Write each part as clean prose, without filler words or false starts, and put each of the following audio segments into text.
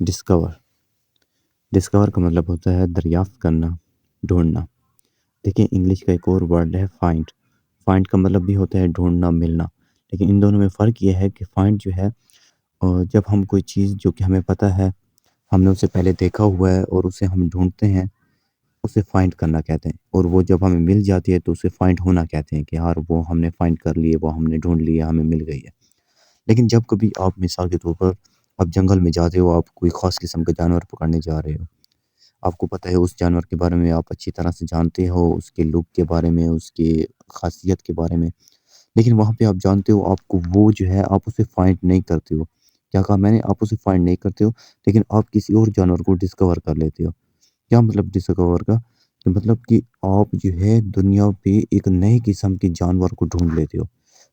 Discover discover کا مطلب ہوتا ہے دریافت کرنا، ڈھونڈنا۔ دیکھیں انگلش کا ایک اور ورڈ ہے فائنڈ۔ فائنڈ کا مطلب بھی ہوتا ہے ڈھونڈنا، ملنا، لیکن ان دونوں میں فرق یہ ہے کہ فائنڈ جو ہے جب ہم کوئی چیز جو کہ ہمیں پتہ ہے، ہم نے اسے پہلے دیکھا ہوا ہے اور اسے ہم ڈھونڈتے ہیں، اسے فائنڈ کرنا کہتے ہیں، اور وہ جب ہمیں مل جاتی ہے تو اسے فائنڈ ہونا کہتے ہیں کہ یار وہ ہم نے فائنڈ کر لی ہے، وہ ہم نے ڈھونڈ لیا، ہمیں مل گئی ہے۔ لیکن جب کبھی آپ مثال کے طور پر آپ جنگل میں جاتے ہو، آپ کوئی خاص قسم کا جانور پکڑنے جا رہے ہو، آپ کو پتہ ہے اس جانور کے بارے میں، آپ اچھی طرح سے جانتے ہو اس کے لک کے بارے میں، اس کی خاصیت کے بارے میں، لیکن وہاں پہ آپ جانتے ہو آپ کو وہ جو ہے آپ اسے فائنڈ نہیں کرتے ہو۔ کیا کہا میں نے؟ آپ اسے فائنڈ نہیں کرتے ہو، لیکن آپ کسی اور جانور کو ڈسکور کر لیتے ہو۔ کیا مطلب ڈسکور کا؟ مطلب کہ آپ جو ہے دنیا پہ ایک نئے قسم کے جانور کو ڈھونڈ لیتے ہو۔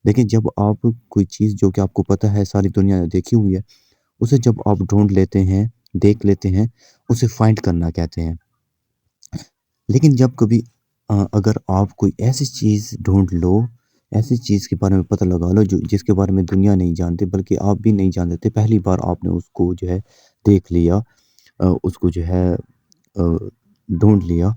لیکن جب آپ کوئی چیز جو کہ آپ کو پتہ ہے ساری دنیا نے دیکھی ہوئی ہے، اسے جب آپ ڈھونڈ لیتے ہیں، دیکھ لیتے ہیں، اسے فائنڈ کرنا کہتے ہیں۔ لیکن جب کبھی اگر آپ کوئی ایسی چیز ڈھونڈ لو، ایسی چیز کے بارے میں پتہ لگا لو جس کے بارے میں دنیا نہیں جانتے، بلکہ آپ بھی نہیں جانتے تھے، پہلی بار آپ نے اس کو جو ہے دیکھ لیا، اس کو جو ہے ڈھونڈ لیا،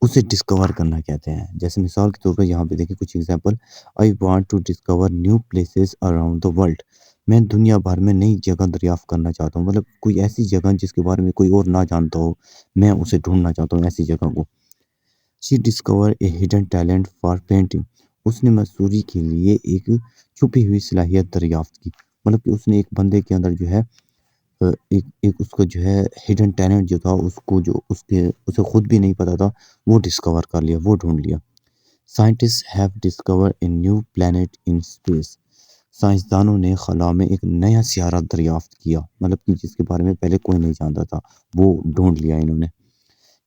اسے ڈسکور کرنا کہتے ہیں۔ جیسے مثال کے طور پر یہاں پہ دیکھیں کچھ example. I want to discover new places around the world. میں دنیا بھر میں نئی جگہ دریافت کرنا چاہتا ہوں، مطلب کوئی ایسی جگہ جس کے بارے میں کوئی اور نہ جانتا ہو، میں اسے ڈھونڈنا چاہتا ہوں ایسی جگہ کو۔ She discover a hidden talent for painting. اس نے مصوری کے لیے ایک چھپی ہوئی صلاحیت دریافت کی، مطلب کہ اس نے ایک بندے کے اندر جو ہے ایک اس کا جو ہے ہڈن ٹیلنٹ جو تھا، اس کو جو اسے خود بھی نہیں پتا تھا، وہ ڈسکور کر لیا، وہ ڈھونڈ لیا۔ Scientist have discover a new plant in space. سائنسدانوں نے خلا میں ایک نیا سیارہ دریافت کیا، مطلب کہ جس کے بارے میں پہلے کوئی نہیں جانتا تھا، وہ ڈھونڈ لیا انہوں نے۔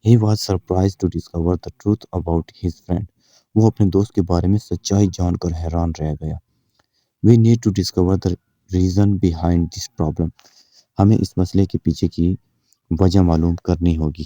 He was surprised to discover the truth about his friend۔ وہ اپنے دوست کے بارے میں سچائی جان کر حیران رہ گیا۔ We need to discover the reason behind this problem۔ ہمیں اس مسئلے کے پیچھے کی وجہ معلوم کرنی ہوگی۔